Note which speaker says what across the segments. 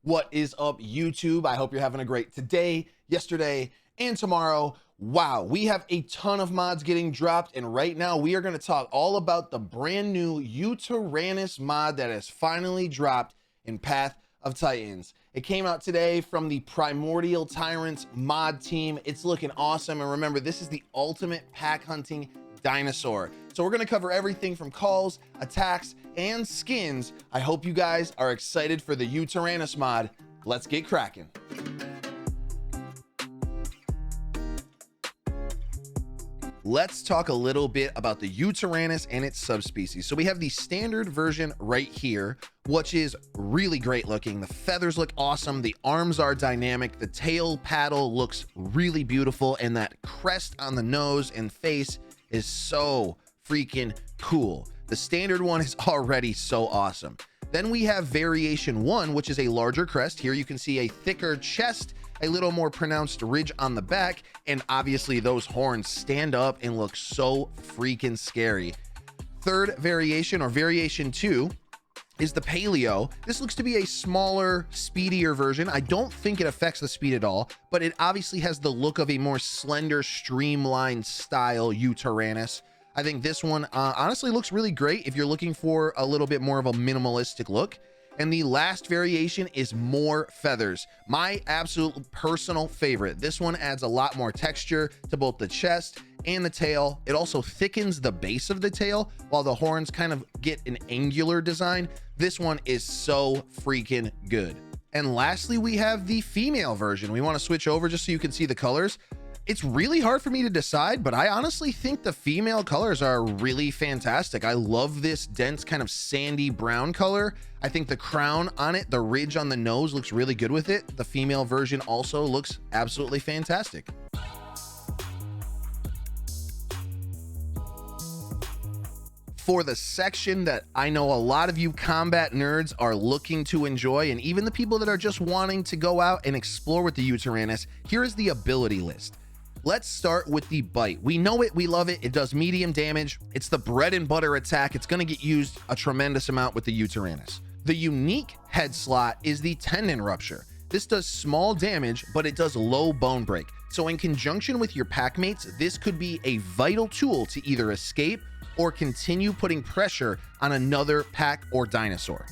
Speaker 1: What is up, YouTube? I hope you're having a great today, yesterday, and tomorrow. Wow, we have a ton of mods getting dropped, and right now we are going to talk all about the brand new Yutyrannus mod that has finally dropped in Path of Titans. It came out today from the Primordial Tyrants mod team. It's looking awesome, and remember, this is the ultimate pack hunting dinosaur. So we're going to cover everything from calls, attacks, and skins. I hope you guys are excited for the Yutyrannus mod. Let's get cracking. Let's talk a little bit about the Yutyrannus and its subspecies. So we have the standard version right here, which is really great looking. The feathers look awesome. The arms are dynamic. The tail paddle looks really beautiful. And that crest on the nose and face is so freaking cool. The standard one is already so awesome. Then we have variation 1, which is a larger crest. Here you can see a thicker chest, a little more pronounced ridge on the back, and obviously those horns stand up and look so freaking scary. Third variation, or variation 2, is the paleo. This looks to be a smaller, speedier version. I don't think it affects the speed at all, but it obviously has the look of a more slender, streamlined style Yutyrannus. I think this one honestly looks really great if you're looking for a little bit more of a minimalistic look. And the last variation is more feathers. My absolute personal favorite. This one adds a lot more texture to both the chest and the tail. It also thickens the base of the tail while the horns kind of get an angular design. This one is so freaking good. And lastly, we have the female version. We want to switch over just so you can see the colors. It's really hard for me to decide, but I honestly think the female colors are really fantastic. I love this dense kind of sandy brown color. I think the crown on it, the ridge on the nose, looks really good with it. The female version also looks absolutely fantastic. For the section that I know a lot of you combat nerds are looking to enjoy, and even the people that are just wanting to go out and explore with the Yutyrannus, here is the ability list. Let's start with the bite. We know it, we love it. It does medium damage. It's the bread and butter attack. It's going to get used a tremendous amount with the Yutyrannus. The unique head slot is the tendon rupture. This does small damage, but it does low bone break. So in conjunction with your pack mates, this could be a vital tool to either escape or continue putting pressure on another pack or dinosaur.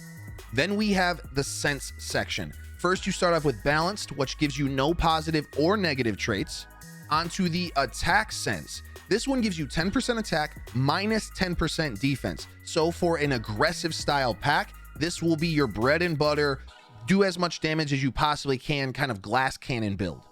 Speaker 1: Then we have the sense section. First, you start off with balanced, which gives you no positive or negative traits. Onto the attack sense. This one gives you 10% attack minus 10% defense. So for an aggressive style pack, this will be your bread and butter, do as much damage as you possibly can, kind of glass cannon build.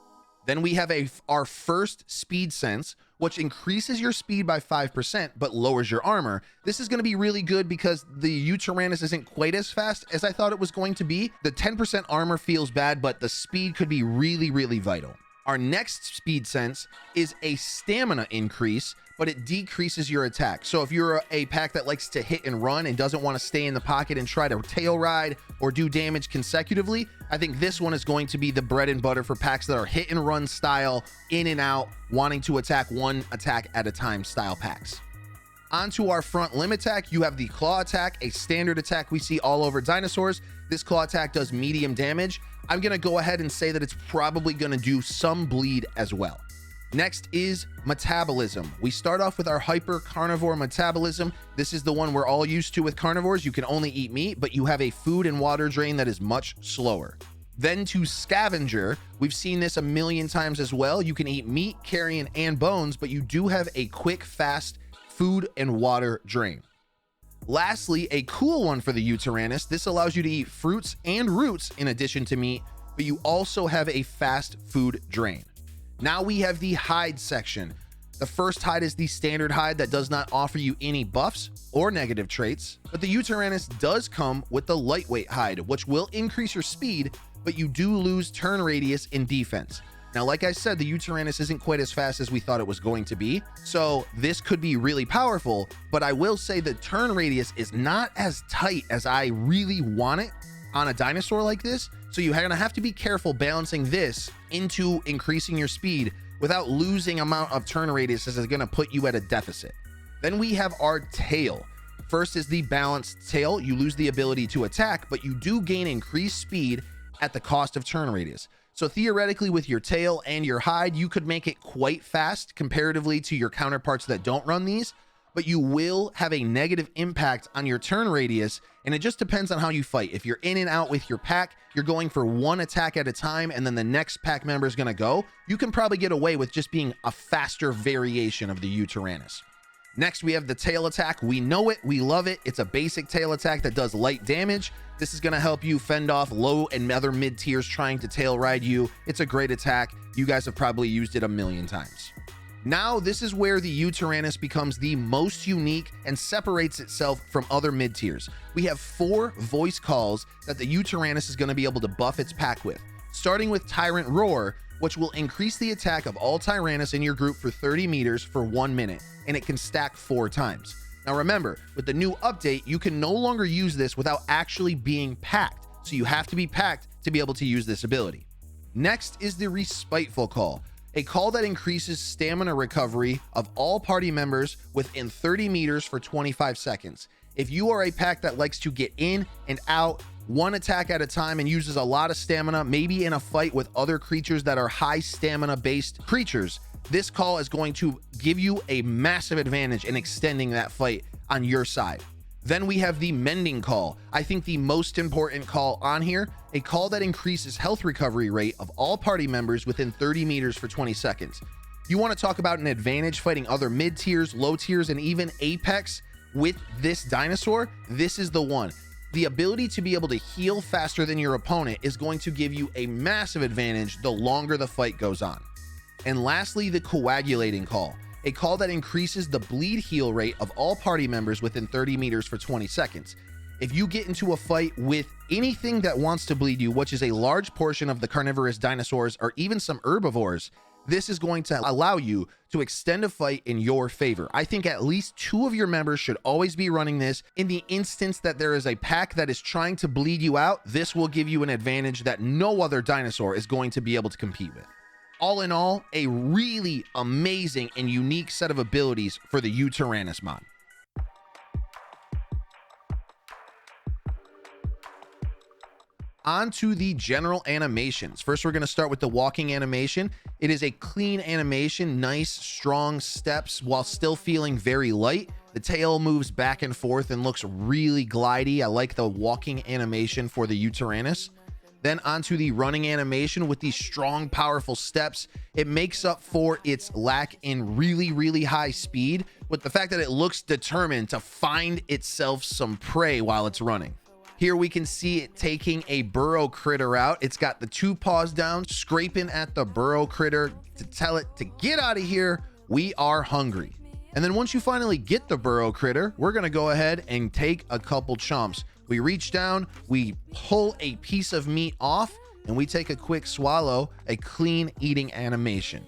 Speaker 1: Then we have our first speed sense, which increases your speed by 5%, but lowers your armor. This is going to be really good because the Yutyrannus isn't quite as fast as I thought it was going to be. The 10% armor feels bad, but the speed could be really, really vital. Our next speed sense is a stamina increase, but it decreases your attack. So if you're a pack that likes to hit and run and doesn't want to stay in the pocket and try to tail ride or do damage consecutively, I think this one is going to be the bread and butter for packs that are hit and run style, in and out, wanting to attack one attack at a time style packs. Onto our front limb attack, you have the claw attack, a standard attack we see all over dinosaurs. This claw attack does medium damage. I'm going to go ahead and say that it's probably going to do some bleed as well. Next is metabolism. We start off with our hyper carnivore metabolism. This is the one we're all used to with carnivores. You can only eat meat, but you have a food and water drain that is much slower. Then to scavenger, we've seen this a million times as well. You can eat meat, carrion, and bones, but you do have a quick, fast food and water drain. Lastly, a cool one for the Yutyrannus. This allows you to eat fruits and roots in addition to meat, but you also have a fast food drain. Now we have the hide section. The first hide is the standard hide that does not offer you any buffs or negative traits, but the Yutyrannus does come with the lightweight hide, which will increase your speed, but you do lose turn radius in defense. Now, like I said, the Yutyrannus isn't quite as fast as we thought it was going to be, so this could be really powerful, but I will say the turn radius is not as tight as I really want it on a dinosaur like this, so you're gonna have to be careful balancing this into increasing your speed without losing amount of turn radius, as it's gonna put you at a deficit. Then we have our tail. First is the balanced tail. You lose the ability to attack, but you do gain increased speed at the cost of turn radius. So theoretically, with your tail and your hide, you could make it quite fast comparatively to your counterparts that don't run these, but you will have a negative impact on your turn radius, and it just depends on how you fight. If you're in and out with your pack, you're going for one attack at a time, and then the next pack member is going to go, you can probably get away with just being a faster variation of the Yutyrannus. Next, we have the tail attack. We know it, we love it. It's a basic tail attack that does light damage. This is going to help you fend off low and other mid tiers trying to tail ride you. It's a great attack. You guys have probably used it a million times. Now, this is where the Yutyrannus becomes the most unique and separates itself from other mid tiers. We have 4 voice calls that the Yutyrannus is going to be able to buff its pack with, starting with Tyrant Roar, which will increase the attack of all Tyrannus in your group for 30 meters for 1 minute, and it can stack 4 times. Now remember, with the new update, you can no longer use this without actually being packed, so you have to be packed to be able to use this ability. Next is the Respiteful Call, a call that increases stamina recovery of all party members within 30 meters for 25 seconds. If you are a pack that likes to get in and out, one attack at a time, and uses a lot of stamina, maybe in a fight with other creatures that are high stamina based creatures, this call is going to give you a massive advantage in extending that fight on your side. Then we have the Mending Call. I think the most important call on here, a call that increases health recovery rate of all party members within 30 meters for 20 seconds. You want to talk about an advantage fighting other mid tiers, low tiers, and even Apex with this dinosaur? This is the one. The ability to be able to heal faster than your opponent is going to give you a massive advantage the longer the fight goes on. And lastly, the Coagulating Call, a call that increases the bleed heal rate of all party members within 30 meters for 20 seconds. If you get into a fight with anything that wants to bleed you, which is a large portion of the carnivorous dinosaurs or even some herbivores, this is going to allow you to extend a fight in your favor. I think at least 2 of your members should always be running this. In the instance that there is a pack that is trying to bleed you out, this will give you an advantage that no other dinosaur is going to be able to compete with. All in all, a really amazing and unique set of abilities for the Yutyrannus mod. On to the general animations. First, we're going to start with the walking animation. It is a clean animation, nice, strong steps while still feeling very light. The tail moves back and forth and looks really glidey. I like the walking animation for the Yutyrannus. Then onto the running animation with these strong, powerful steps. It makes up for its lack in really high speed with the fact that it looks determined to find itself some prey while it's running. Here we can see it taking a burrow critter out. It's got the 2 paws down, scraping at the burrow critter to tell it to get out of here. We are hungry. And then once you finally get the burrow critter, we're going to go ahead and take a couple chomps. We reach down, we pull a piece of meat off, and we take a quick swallow, a clean eating animation.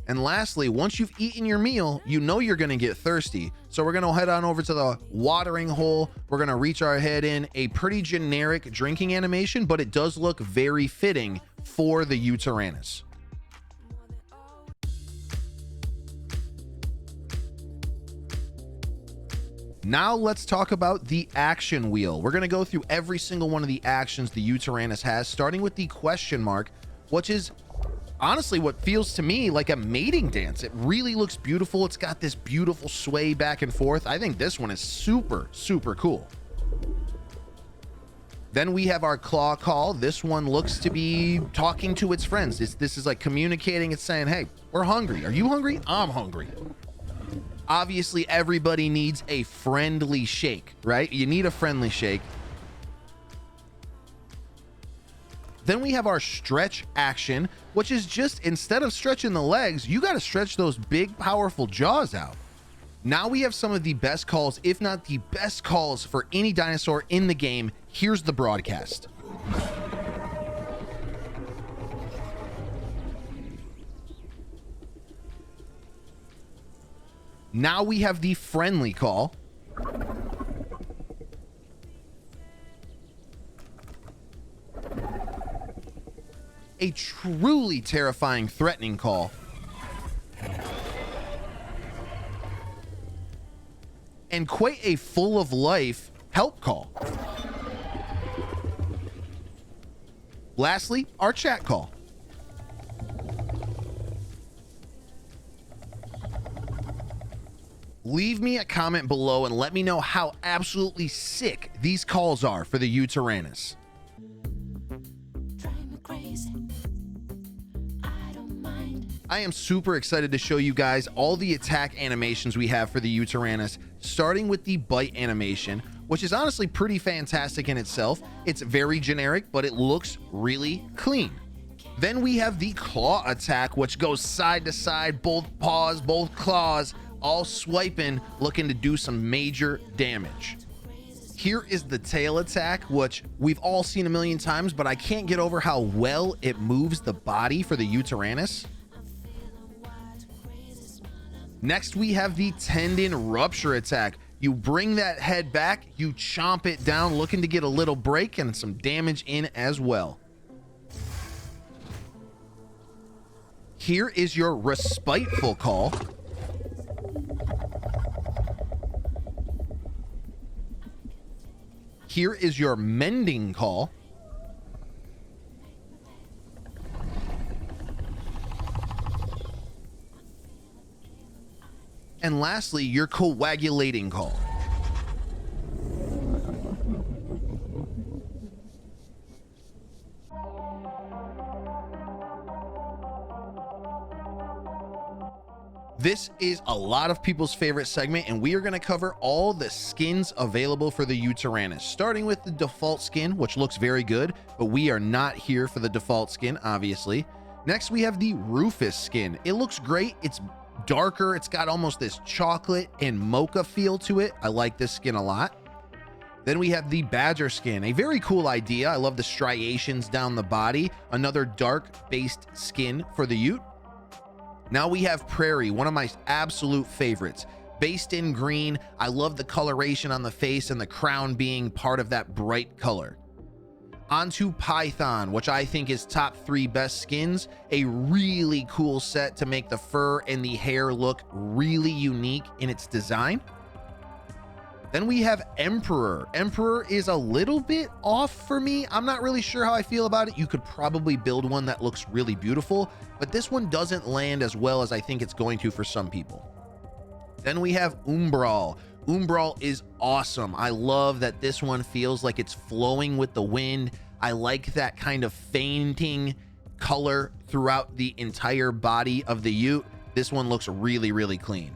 Speaker 1: And lastly, once you've eaten your meal, you know you're going to get thirsty. So we're going to head on over to the watering hole. We're going to reach our head in. A pretty generic drinking animation, but it does look very fitting for the Yutyrannus. Now let's talk about the action wheel. We're going to go through every single one of the actions the Yutyrannus has, starting with the question mark, which is honestly what feels to me like a mating dance. It really looks beautiful. It's got this beautiful sway back and forth. I think this one is super cool. Then we have our claw call. This one looks to be talking to its friends. This is like communicating. It's saying, hey, we're hungry. Are you hungry? I'm hungry. Obviously, everybody needs a friendly shake, right? You need a friendly shake. Then we have our stretch action, which is just, instead of stretching the legs, you got to stretch those big, powerful jaws out. Now we have some of the best calls, if not the best calls for any dinosaur in the game. Here's the broadcast. Now we have the friendly call. A truly terrifying, threatening call. And quite a full of life help call. Lastly, our chat call. Leave me a comment below and let me know how absolutely sick these calls are for the Yutyrannus. I am super excited to show you guys all the attack animations we have for the Yutyrannus, starting with the bite animation, which is honestly pretty fantastic in itself. It's very generic, but it looks really clean. Then we have the claw attack, which goes side to side, both paws, both claws, all swiping, looking to do some major damage. Here is the tail attack, which we've all seen a million times, but I can't get over how well it moves the body for the Yutyrannus. Next, we have the tendon rupture attack. You bring that head back, you chomp it down, looking to get a little break and some damage in as well. Here is your respiteful call. Here is your mending call. And lastly, your coagulating call. This is a lot of people's favorite segment, and we are going to cover all the skins available for the Yutyrannus, starting with the default skin, which looks very good, but we are not here for the default skin, obviously. Next, we have the Rufus skin. It looks great. It's darker. It's got almost this chocolate and mocha feel to it. I like this skin a lot. Then we have the Badger skin, a very cool idea. I love the striations down the body. Another dark based skin for the Ute. Now we have Prairie, one of my absolute favorites. Based in green, I love the coloration on the face and the crown being part of that bright color. Onto Python, which I think is top 3 best skins. A really cool set to make the fur and the hair look really unique in its design. Then we have Emperor. Emperor is a little bit off for me. I'm not really sure how I feel about it. You could probably build one that looks really beautiful, but this one doesn't land as well as I think it's going to for some people. Then we have Umbral. Umbral is awesome. I love that this one feels like it's flowing with the wind. I like that kind of fainting color throughout the entire body of the Ute. This one looks really, really clean.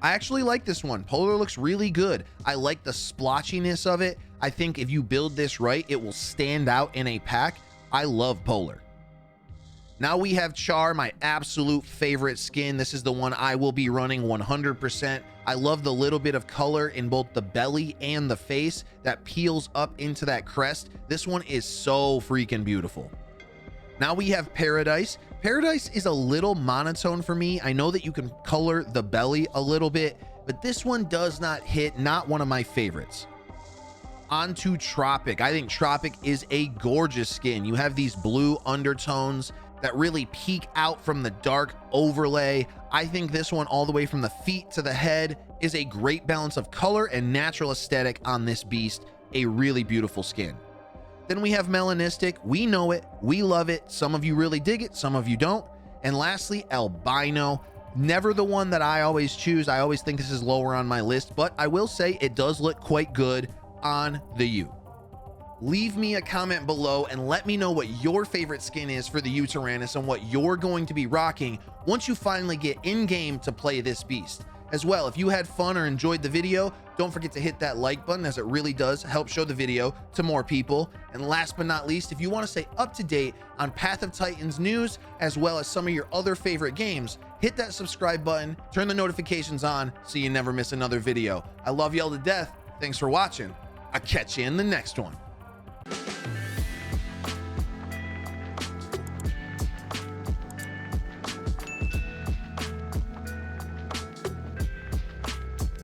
Speaker 1: I actually like this one. Polar looks really good. I like the splotchiness of it. I think if you build this right, it will stand out in a pack. I love Polar. Now we have Char, my absolute favorite skin. This is the one I will be running 100%. I love the little bit of color in both the belly and the face that peels up into that crest. This one is so freaking beautiful. Now we have Paradise. Paradise is a little monotone for me. I know that you can color the belly a little bit, but this one does not hit, not one of my favorites. On to Tropic. I think Tropic is a gorgeous skin. You have these blue undertones that really peek out from the dark overlay. I think this one, all the way from the feet to the head, is a great balance of color and natural aesthetic on this beast. A really beautiful skin. Then we have Melanistic. We know it, we love it. Some of you really dig it, some of you don't. And lastly, Albino. Never the one that I always choose. I always think this is lower on my list, but I will say it does look quite good on the Ute. Leave me a comment below and let me know what your favorite skin is for the Yutyrannus and what you're going to be rocking once you finally get in game to play this beast. As well, if you had fun or enjoyed the video, don't forget to hit that like button, as it really does help show the video to more people. And last but not least, if you want to stay up to date on Path of Titans news, as well as some of your other favorite games, hit that subscribe button, turn the notifications on so you never miss another video. I love y'all to death. Thanks for watching. I'll catch you in the next one.